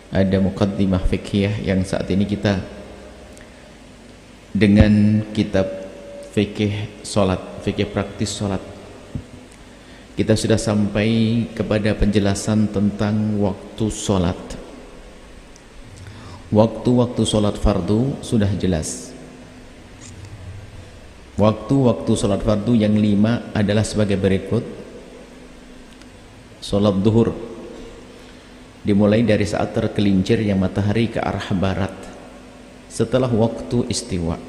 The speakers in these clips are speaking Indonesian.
ada muqaddimah fiqhiyah yang saat ini kita dengan kitab fikih salat, fikih praktis salat, kita sudah sampai kepada penjelasan tentang waktu salat. Waktu-waktu salat fardu sudah jelas. Waktu-waktu salat fardu yang 5 adalah sebagai berikut. Salat zuhur dimulai dari saat tergelincirnya matahari ke arah barat setelah waktu istiwa.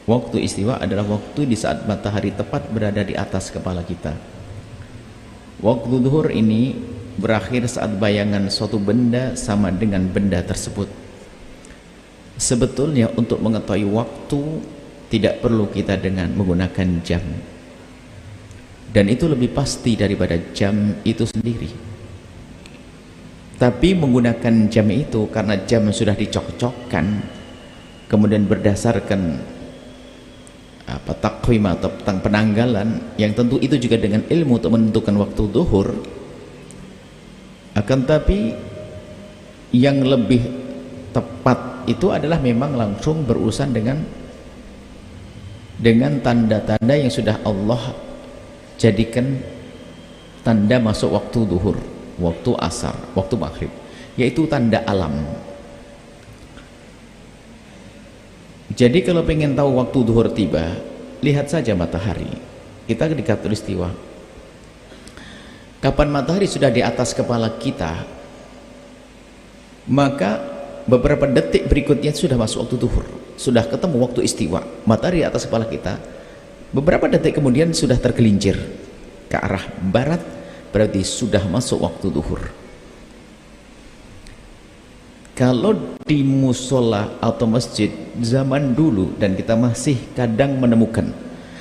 Waktu istiwa adalah waktu di saat matahari tepat berada di atas kepala kita. Waktu zuhur ini berakhir saat bayangan suatu benda sama dengan benda tersebut. Sebetulnya untuk mengetahui waktu tidak perlu kita dengan menggunakan jam, dan itu lebih pasti daripada jam itu sendiri. Tapi menggunakan jam itu karena jam sudah dicocokkan, kemudian berdasarkan takwim atau tentang penanggalan, yang tentu itu juga dengan ilmu untuk menentukan waktu zuhur. Akan tapi yang lebih tepat itu adalah memang langsung berurusan dengan tanda-tanda yang sudah Allah jadikan tanda masuk waktu zuhur, waktu asar, waktu maghrib, yaitu tanda alam. Jadi kalau pengen tahu waktu zuhur tiba, lihat saja matahari. Kita di khatulistiwa, kapan matahari sudah di atas kepala kita, maka beberapa detik berikutnya sudah masuk waktu zuhur, sudah ketemu waktu istiwa. Matahari di atas kepala kita, beberapa detik kemudian sudah tergelincir ke arah barat, berarti sudah masuk waktu zuhur. Kalau di musola atau masjid zaman dulu, dan kita masih kadang menemukan,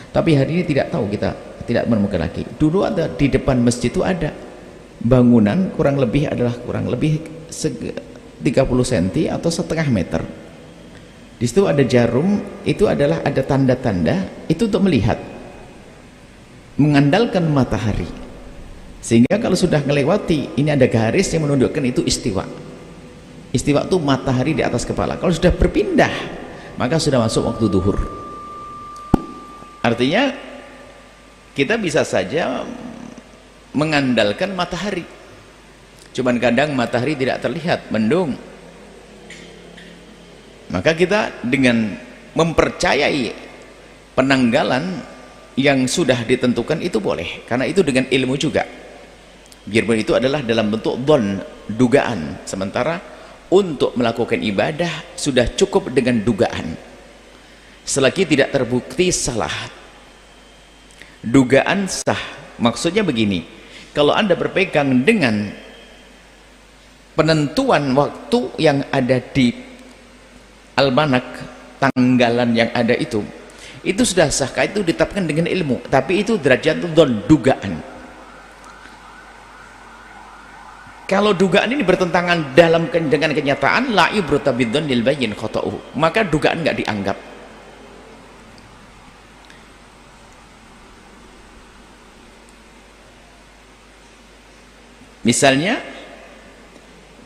tapi hari ini tidak tahu, kita tidak menemukan lagi. Dulu ada di depan masjid itu ada bangunan kurang lebih 30 cm atau setengah meter. Di situ ada jarum, itu adalah ada tanda-tanda itu untuk melihat, mengandalkan matahari, sehingga kalau sudah melewati ini ada garis yang menunjukkan itu istiwa. Istiwa itu matahari di atas kepala. Kalau sudah berpindah, maka sudah masuk waktu zuhur. Artinya kita bisa saja mengandalkan matahari, cuman kadang matahari tidak terlihat, mendung, maka kita dengan mempercayai penanggalan yang sudah ditentukan itu boleh, karena itu dengan ilmu juga, biarpun itu adalah dalam bentuk dhon, dugaan. Sementara untuk melakukan ibadah sudah cukup dengan dugaan, selagi tidak terbukti salah. Dugaan sah, maksudnya begini, kalau Anda berpegang dengan penentuan waktu yang ada di almanak, tanggalan yang ada itu sudah sah, itu ditetapkan dengan ilmu, tapi itu derajat dzon, dugaan. Kalau dugaan ini bertentangan dengan kenyataan, la ibrata bidzannil bayyin khata'uhu, maka dugaan nggak dianggap. Misalnya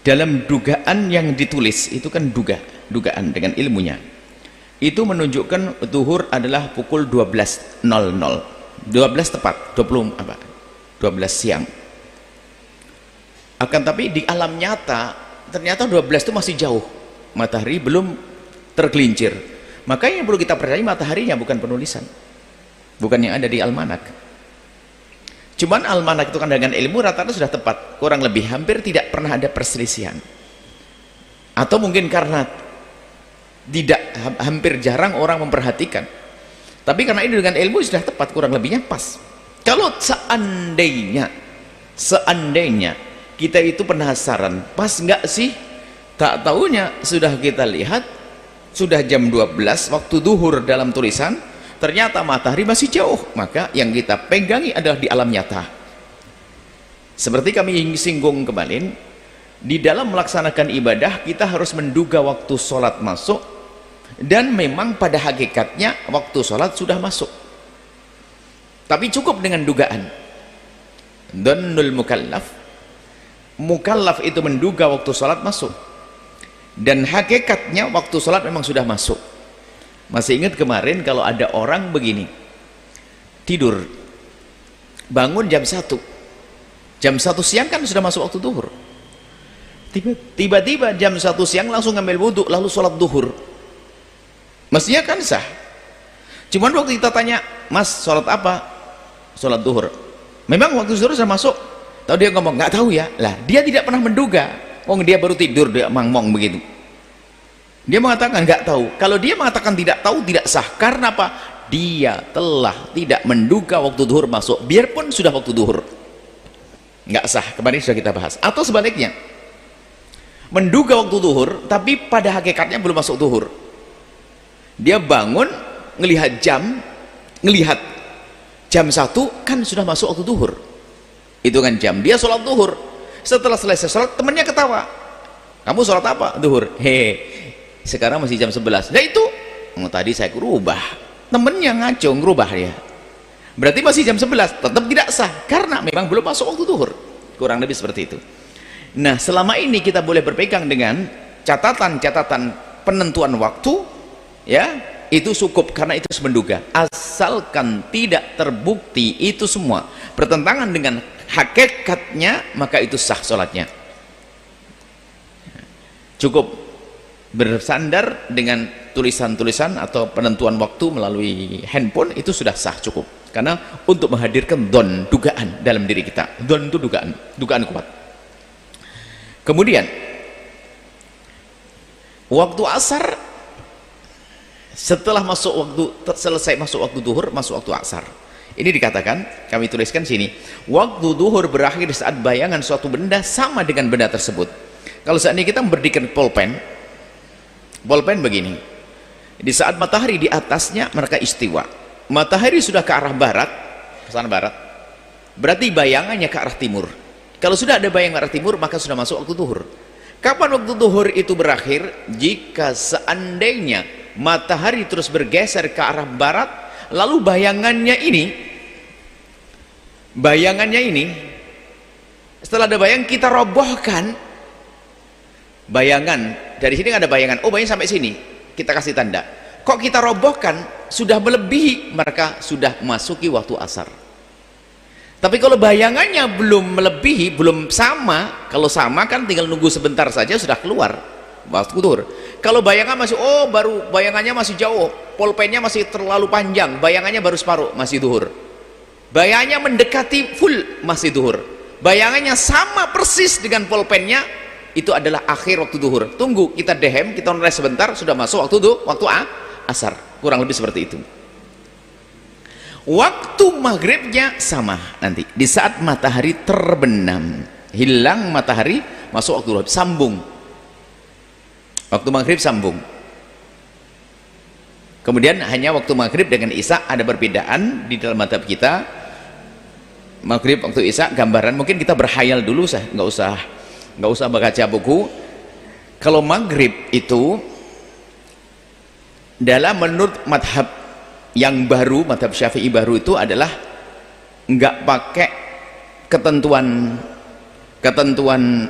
dalam dugaan yang ditulis itu kan dugaan dengan ilmunya, itu menunjukkan zuhur adalah pukul 12.00, 12 tepat, 12 siang. Akan tapi di alam nyata ternyata 12 itu masih jauh, matahari belum tergelincir. Makanya yang perlu kita percaya mataharinya, bukan penulisan, bukan yang ada di almanak. Cuman almanak itu kan dengan ilmu rata-rata sudah tepat, kurang lebih hampir tidak pernah ada perselisihan. Atau mungkin karena hampir jarang orang memperhatikan, tapi karena ini dengan ilmu sudah tepat, kurang lebihnya pas. Kalau seandainya kita itu penasaran, pas nggak sih, tak tahunya sudah kita lihat sudah jam 12 waktu zuhur dalam tulisan, ternyata matahari masih jauh, maka yang kita pegangi adalah di alam nyata. Seperti kami singgung kemarin, di dalam melaksanakan ibadah kita harus menduga waktu sholat masuk, dan memang pada hakikatnya waktu sholat sudah masuk, tapi cukup dengan dugaan. Dhannul mukallaf itu menduga waktu sholat masuk, dan hakikatnya waktu sholat memang sudah masuk. Masih ingat kemarin kalau ada orang begini tidur bangun jam 1 siang kan sudah masuk waktu duhur, tiba-tiba jam 1 siang langsung ngambil wudhu lalu sholat duhur, mestinya kan sah. Cuman waktu kita tanya, mas sholat apa? Sholat duhur. Memang waktu duhur sudah masuk? Tahu dia ngomong nggak tahu ya. Lah dia tidak pernah menduga, dia baru tidur dia mangmong begitu. Dia mengatakan nggak tahu. Kalau dia mengatakan tidak tahu, tidak sah. Karena apa? Dia telah tidak menduga waktu duhur masuk, biarpun sudah waktu duhur, nggak sah. Kemarin sudah kita bahas. Atau sebaliknya, menduga waktu duhur tapi pada hakikatnya belum masuk duhur. Dia bangun ngelihat jam 1 kan sudah masuk waktu duhur, hitungan jam. Dia sholat duhur, setelah selesai sholat temannya ketawa, kamu sholat apa? Duhur. Sekarang masih jam 11. Nah itu tadi saya rubah, temennya ngaco ngerubah dia, berarti masih jam 11, tetap tidak sah karena memang belum masuk waktu duhur, kurang lebih seperti itu. Nah selama ini kita boleh berpegang dengan catatan-catatan penentuan waktu, ya itu cukup karena itu menduga, asalkan tidak terbukti itu semua bertentangan dengan hakikatnya, maka itu sah sholatnya. Cukup bersandar dengan tulisan-tulisan atau penentuan waktu melalui handphone, itu sudah sah, cukup. Karena untuk menghadirkan don, dugaan dalam diri kita. Don itu dugaan kuat. Kemudian waktu asar, setelah selesai masuk waktu duhur, masuk waktu asar. Ini dikatakan, kami tuliskan sini, waktu duhur berakhir saat bayangan suatu benda sama dengan benda tersebut. Kalau saat ini kita memberikan pulpen begini, di saat matahari di atasnya maka istiwa, matahari sudah ke arah barat, ke sana barat, berarti bayangannya ke arah timur. Kalau sudah ada bayangan arah timur, maka sudah masuk waktu duhur. Kapan waktu duhur itu berakhir? Jika seandainya matahari terus bergeser ke arah barat, lalu bayangannya ini setelah ada bayang, kita robohkan bayangan. Dari sini ada bayangan, bayangan sampai sini, kita kasih tanda. Kok kita robohkan? Sudah melebihi, maka sudah masuki waktu asar. Tapi kalau bayangannya belum melebihi, belum sama, kalau sama kan tinggal nunggu sebentar saja sudah keluar waktu duhur. Kalau bayangan masih bayangannya masih jauh, pulpennya masih terlalu panjang, bayangannya baru separuh, masih duhur. Bayangannya mendekati full, masih duhur. Bayangannya sama persis dengan pulpennya, itu adalah akhir waktu duhur. Tunggu, kita dehem, kita rest sebentar, sudah masuk waktu asar, kurang lebih seperti itu. Waktu maghribnya sama nanti, di saat matahari terbenam, hilang matahari, masuk waktu duhur, sambung. Waktu maghrib sambung. Kemudian hanya waktu maghrib dengan isya ada perbedaan di dalam mazhab kita. Maghrib waktu isya gambaran, mungkin kita berhayal dulu, nggak usah baca buku. Kalau maghrib itu dalam menurut madhab yang baru, madhab syafi'i baru itu adalah nggak pakai ketentuan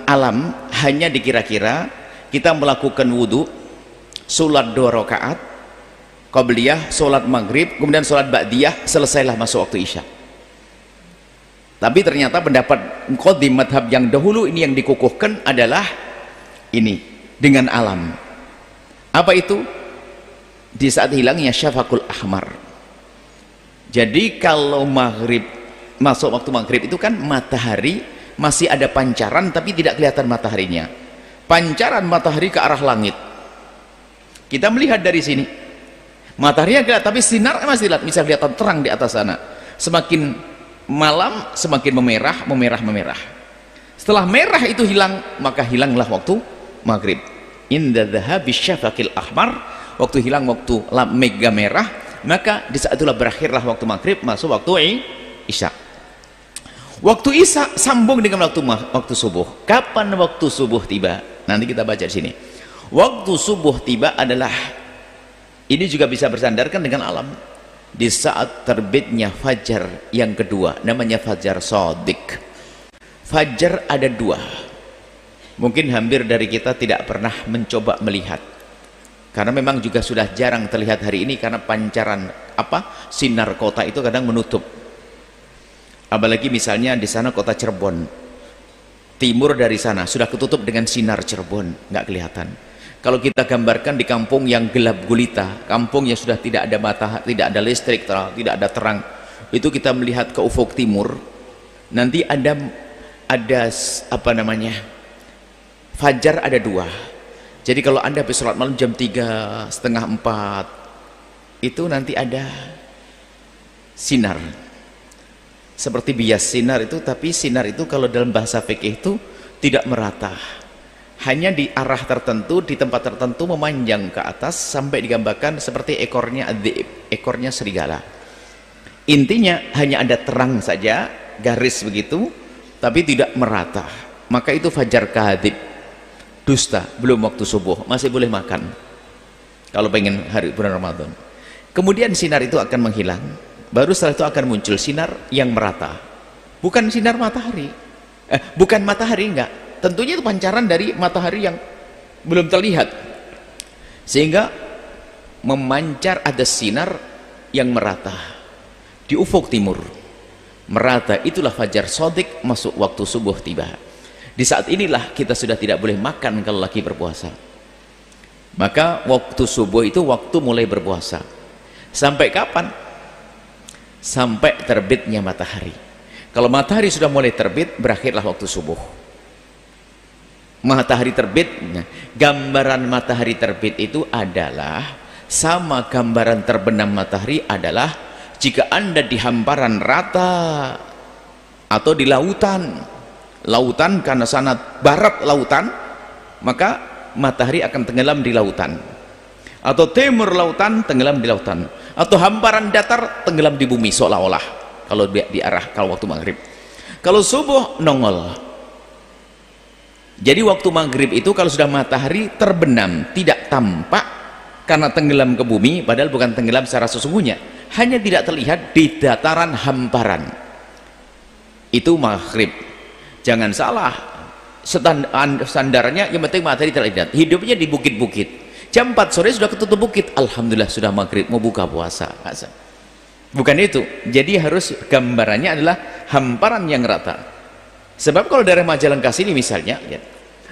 alam, hanya dikira-kira kita melakukan wudhu, sholat 2 rakaat qabliyah, sholat maghrib, kemudian sholat ba'diyah, selesailah masuk waktu isya. Tapi ternyata pendapat qadim madhab yang dahulu ini yang dikukuhkan adalah ini, dengan alam. Apa itu? Di saat hilangnya syafaqul ahmar. Jadi kalau maghrib, masuk waktu maghrib itu kan matahari masih ada pancaran tapi tidak kelihatan mataharinya. Pancaran matahari ke arah langit, kita melihat dari sini matahari kelihatan, tapi sinar masih bisa kelihatan terang di atas sana. Semakin malam semakin memerah. Setelah merah itu hilang, maka hilanglah waktu maghrib. Inda dhahabi syafaqil ahmar, waktu hilang waktu mega merah, maka di saat itulah berakhirlah waktu maghrib, masuk waktu isya. Waktu isya sambung dengan waktu subuh. Kapan waktu subuh tiba? Nanti kita baca di sini. Waktu subuh tiba adalah, ini juga bisa bersandarkan dengan alam, di saat terbitnya fajar yang kedua, namanya fajar shadiq. Fajar ada 2, Mungkin hampir dari kita tidak pernah mencoba melihat, karena memang juga sudah jarang terlihat hari ini karena pancaran sinar kota itu kadang menutup. Apalagi misalnya di sana kota Cirebon, timur dari sana sudah ketutup dengan sinar Cirebon, nggak kelihatan. Kalau kita gambarkan di kampung yang gelap gulita, kampung yang sudah tidak ada matahari, tidak ada listrik, tidak ada terang, itu kita melihat ke ufuk timur, nanti ada fajar ada dua. Jadi kalau Anda habis sholat malam jam 3, setengah 4, itu nanti ada sinar seperti bias sinar itu, tapi sinar itu kalau dalam bahasa fikih itu tidak merata, hanya di arah tertentu, di tempat tertentu memanjang ke atas sampai digambarkan seperti ekornya serigala. Intinya hanya ada terang saja, garis begitu, tapi tidak merata. Maka itu fajar kadhib, dusta, belum waktu subuh, masih boleh makan kalau pengen hari bulan Ramadan. Kemudian sinar itu akan menghilang, baru setelah itu akan muncul sinar yang merata, bukan sinar matahari, bukan matahari, enggak, tentunya itu pancaran dari matahari yang belum terlihat, sehingga memancar ada sinar yang merata di ufuk timur, merata. Itulah fajar shadiq, masuk waktu subuh tiba. Di saat inilah kita sudah tidak boleh makan kalau lagi berpuasa. Maka waktu subuh itu waktu mulai berpuasa. Sampai kapan? Sampai terbitnya matahari. Kalau matahari sudah mulai terbit, berakhirlah waktu subuh. Matahari terbit, gambaran matahari terbit itu adalah sama gambaran terbenam matahari adalah jika Anda di hamparan rata atau di lautan karena sana barat lautan, maka matahari akan tenggelam di lautan, atau timur lautan tenggelam di lautan, atau hamparan datar tenggelam di bumi seolah-olah kalau di arah kalau waktu maghrib. Kalau subuh nongol. Jadi waktu maghrib itu kalau sudah matahari terbenam, tidak tampak karena tenggelam ke bumi, padahal bukan tenggelam secara sesungguhnya, hanya tidak terlihat di dataran hamparan, itu maghrib. Jangan salah, standarnya yang penting matahari terlihat. Hidupnya di bukit-bukit, jam 4 sore sudah ketutup bukit, alhamdulillah sudah maghrib, mau buka puasa. Bukan itu. Jadi harus gambarannya adalah hamparan yang rata. Sebab kalau dari Majalengka sini misalnya, ya,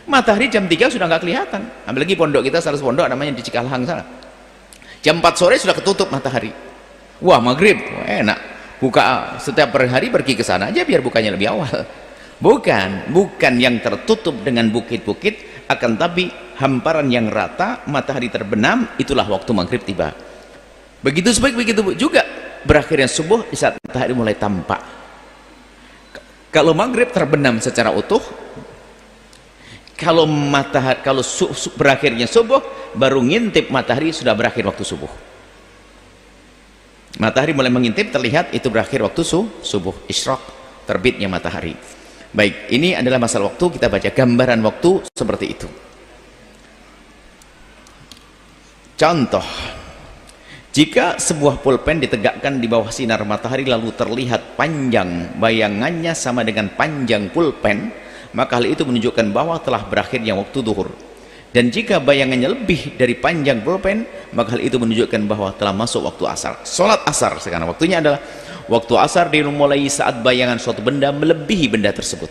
matahari jam 3 sudah nggak kelihatan. Apalagi pondok kita, salah satu pondok namanya di Cikalhang sana, jam 4 sore sudah ketutup matahari. Wah, maghrib, enak, buka setiap hari pergi ke sana aja biar bukanya lebih awal. Bukan yang tertutup dengan bukit-bukit, akan tapi hamparan yang rata, matahari terbenam, itulah waktu maghrib tiba. Begitu juga berakhirnya subuh di saat matahari mulai tampak. Kalau maghrib terbenam secara utuh, kalau berakhirnya subuh, baru ngintip matahari sudah berakhir waktu subuh. Matahari mulai mengintip, terlihat itu berakhir waktu subuh, isyraq, terbitnya matahari. Baik, ini adalah masalah waktu. Kita baca gambaran waktu seperti itu. Contoh, jika sebuah pulpen ditegakkan di bawah sinar matahari lalu terlihat panjang, bayangannya sama dengan panjang pulpen, maka hal itu menunjukkan bahwa telah berakhirnya waktu duhur. Dan jika bayangannya lebih dari panjang pulpen, maka hal itu menunjukkan bahwa telah masuk waktu asar. Sholat asar sekarang waktunya adalah waktu asar dimulai saat bayangan suatu benda melebihi benda tersebut.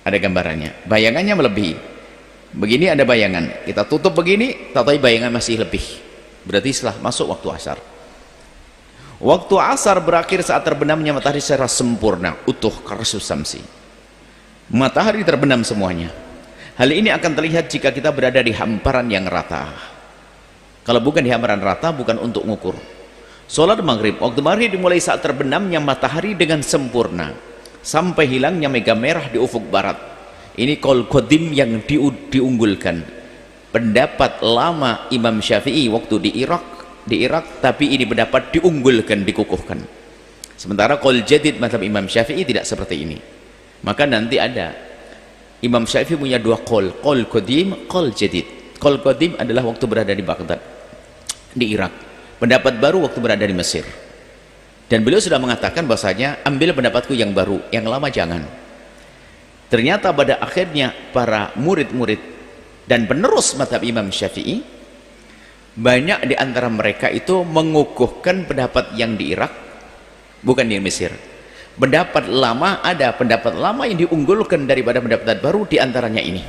Ada gambarannya, bayangannya melebihi. Begini ada bayangan, kita tutup begini, tapi bayangan masih lebih, berarti setelah masuk waktu asar. Waktu asar berakhir saat terbenamnya matahari secara sempurna, utuh, karsus samsi. Matahari terbenam semuanya. Hal ini akan terlihat jika kita berada di hamparan yang rata. Kalau bukan di hamparan rata, bukan untuk ngukur. Sholat maghrib, waktu maghrib dimulai saat terbenamnya matahari dengan sempurna sampai hilangnya mega merah di ufuk barat. Ini qaul qadim yang diunggulkan, pendapat lama Imam Syafi'i waktu di Irak, tapi ini pendapat diunggulkan, dikukuhkan. Sementara qaul jadid mazhab Imam Syafi'i tidak seperti ini. Maka nanti ada Imam Syafi'i punya dua qaul qadim, qaul jadid. Qaul qadim adalah waktu berada di Baghdad, di Irak. Pendapat baru waktu berada di Mesir. Dan beliau sudah mengatakan bahasanya ambil pendapatku yang baru, yang lama jangan. Ternyata pada akhirnya para murid-murid dan penerus mazhab Imam Syafi'i, banyak di antara mereka itu mengukuhkan pendapat yang di Irak, bukan di Mesir. Pendapat lama, ada pendapat lama yang diunggulkan daripada pendapat baru, di antaranya ini.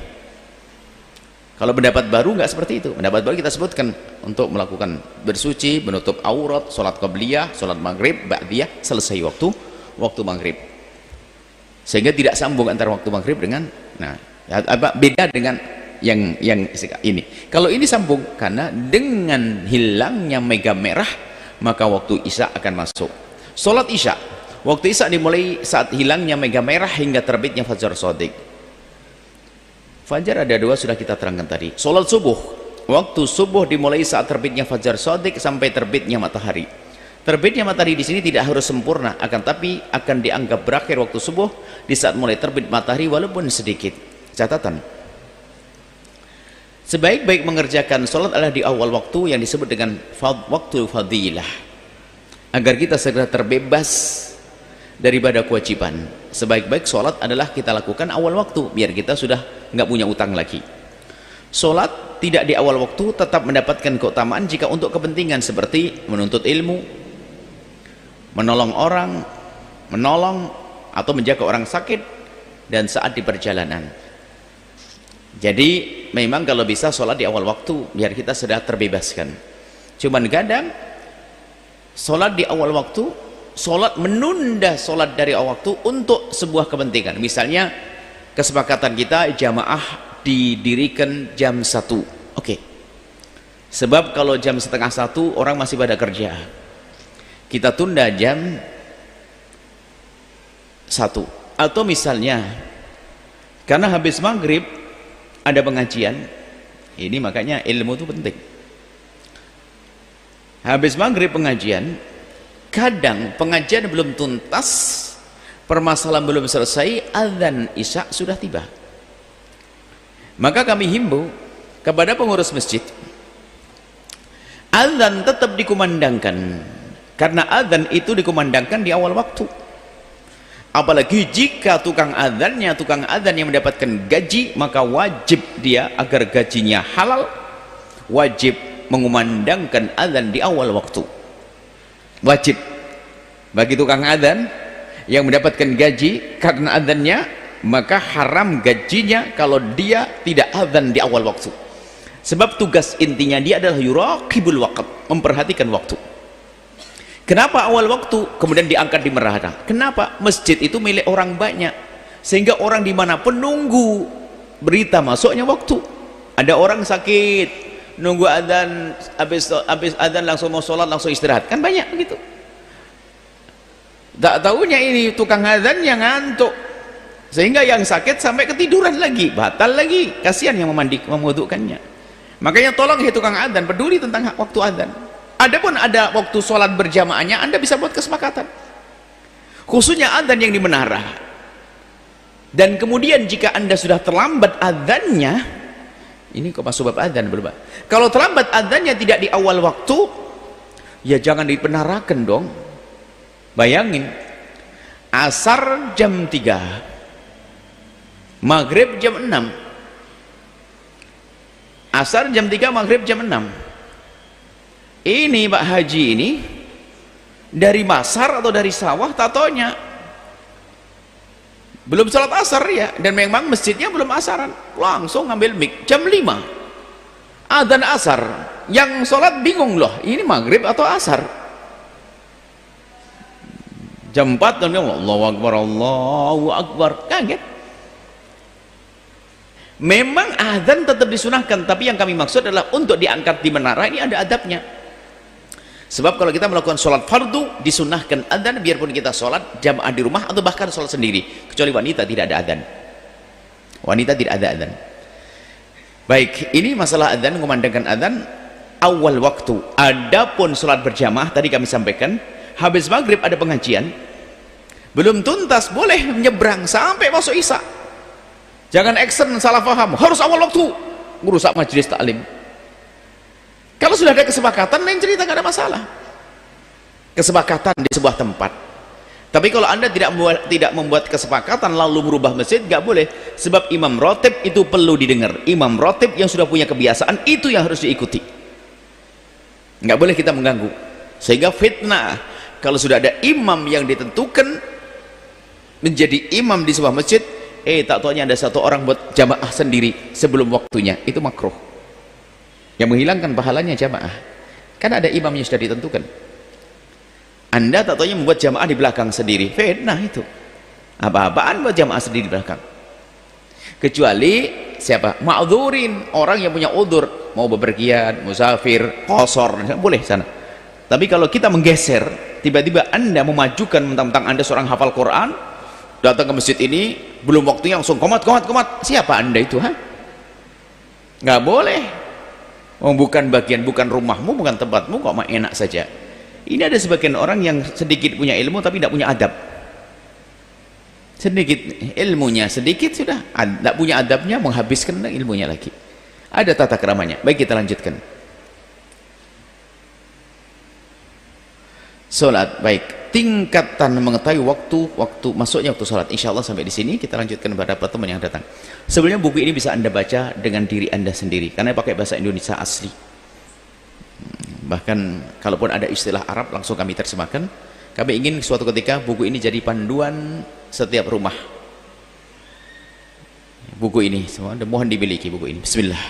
Kalau pendapat baru nggak seperti itu. Pendapat baru kita sebutkan untuk melakukan bersuci, menutup aurat, sholat qabliyah, sholat maghrib, ba'diyah, selesai waktu maghrib. Sehingga tidak sambung antara waktu maghrib dengan, nah, beda dengan yang ini. Kalau ini sambung, karena dengan hilangnya mega merah maka waktu isya akan masuk. Sholat isya, waktu isya dimulai saat hilangnya mega merah hingga terbitnya fajar shadiq. Fajar ada dua, sudah kita terangkan tadi. Sholat subuh, waktu subuh dimulai saat terbitnya fajar shadiq sampai terbitnya matahari. Terbitnya matahari di sini tidak harus sempurna, akan tapi akan dianggap berakhir waktu subuh di saat mulai terbit matahari walaupun sedikit. Catatan, sebaik-baik mengerjakan sholat adalah di awal waktu yang disebut dengan waktu fadilah, agar kita segera terbebas daripada kewajiban. Sebaik-baik sholat adalah kita lakukan awal waktu, biar kita sudah nggak punya utang lagi. Sholat tidak di awal waktu tetap mendapatkan keutamaan jika untuk kepentingan seperti menuntut ilmu, menolong orang, atau menjaga orang sakit, dan saat di perjalanan. Jadi memang kalau bisa sholat di awal waktu biar kita sudah terbebaskan. Cuman kadang sholat di awal waktu, sholat menunda sholat dari awal waktu untuk sebuah kepentingan. Misalnya kesepakatan kita jamaah didirikan jam 1, oke. Sebab kalau jam setengah 1 orang masih pada kerja, kita tunda jam 1. Atau misalnya karena habis maghrib ada pengajian, ini makanya ilmu itu penting. Habis maghrib pengajian, kadang pengajian belum tuntas, permasalahan belum selesai, azan isya sudah tiba. Maka kami himbau kepada pengurus masjid, azan tetap dikumandangkan, karena azan itu dikumandangkan di awal waktu. Apalagi jika tukang azan yang mendapatkan gaji, maka wajib dia agar gajinya halal, wajib mengumandangkan azan di awal waktu. Wajib bagi tukang azan yang mendapatkan gaji karena azannya, maka haram gajinya kalau dia tidak azan di awal waktu. Sebab tugas intinya dia adalah yuraqibul waqt, memperhatikan waktu. Kenapa awal waktu kemudian diangkat di merata? Kenapa? Masjid itu milik orang banyak, sehingga orang dimanapun nunggu berita masuknya waktu. Ada orang sakit, nunggu adzan, habis adzan langsung mau sholat, langsung istirahat, kan banyak begitu. Tak tahunya ini tukang adzan yang ngantuk, sehingga yang sakit sampai ketiduran lagi, batal lagi, kasihan yang memwudukannya. Makanya tolong ya tukang adzan, peduli tentang waktu adzan. Adapun ada waktu sholat berjamaahnya, Anda bisa buat kesepakatan, khususnya adzan yang di menara. Dan kemudian jika Anda sudah terlambat adzannya, ini kok masuk bab adzan berubah. Kalau terlambat adzannya tidak di awal waktu, ya jangan dipenarakan dong. Bayangin, asar jam 3, maghrib jam 6, asar jam 3, maghrib jam 6. Ini Pak Haji ini dari masar atau dari sawah, tatonya belum sholat asar ya, dan memang masjidnya belum asaran, langsung ngambil mic jam 5 adzan asar. Yang sholat bingung, loh ini maghrib atau asar. Jam 4 dan Allahu Akbar, kaget. Memang adzan tetap disunahkan, tapi yang kami maksud adalah untuk diangkat di menara ini ada adabnya. Sebab kalau kita melakukan sholat fardu, disunahkan adzan biarpun kita sholat jamaah di rumah atau bahkan sholat sendiri, kecuali wanita tidak ada adzan. Wanita tidak ada adzan. Baik, ini masalah adzan, mengumandangkan adzan awal waktu. Adapun sholat berjamaah tadi kami sampaikan, habis maghrib ada pengajian, belum tuntas boleh menyeberang sampai masuk isya. Jangan action salah paham, harus awal waktu, merusak majelis taklim. Kalau sudah ada kesepakatan, lain cerita, nggak ada masalah. Kesepakatan di sebuah tempat, Tapi kalau anda tidak membuat kesepakatan lalu merubah masjid, nggak boleh. Sebab imam rotib itu perlu didengar. Imam rotib yang sudah punya kebiasaan itu yang harus diikuti. Nggak boleh kita mengganggu. Sehingga fitnah kalau sudah ada imam yang ditentukan menjadi imam di sebuah masjid, tak taunya ada satu orang buat jamaah sendiri sebelum waktunya, itu makruh. Yang menghilangkan pahalanya jamaah. Kan ada imam yang sudah ditentukan. Anda tak taunya membuat jamaah di belakang sendiri, fitnah itu. Apa-apaan buat jamaah sendiri di belakang. Kecuali siapa? Ma'dzurin, orang yang punya udzur, mau bepergian, musafir, qasar, boleh sana. Tapi kalau kita menggeser, tiba-tiba Anda memajukan mentang-mentang Anda seorang hafal Quran, datang ke masjid ini, belum waktunya langsung komat. Siapa Anda itu? Nggak boleh. Bukan bagian, bukan rumahmu, bukan tempatmu, kok mah enak saja. Ini ada sebagian orang yang sedikit punya ilmu tapi tidak punya adab. Sedikit ilmunya, sedikit sudah tidak punya adabnya, menghabiskan ilmunya lagi. Ada tata keramanya. Baik, kita lanjutkan. Salat, baik. Tingkatan mengetahui waktu masuknya waktu salat. Insya Allah sampai di sini kita lanjutkan pada pertemuan yang datang. Sebelumnya buku ini bisa Anda baca dengan diri Anda sendiri karena pakai bahasa Indonesia asli. Bahkan kalaupun ada istilah Arab langsung kami terjemahkan. Kami ingin suatu ketika buku ini jadi panduan setiap rumah. Buku ini semua mohon dimiliki buku ini. Bismillah.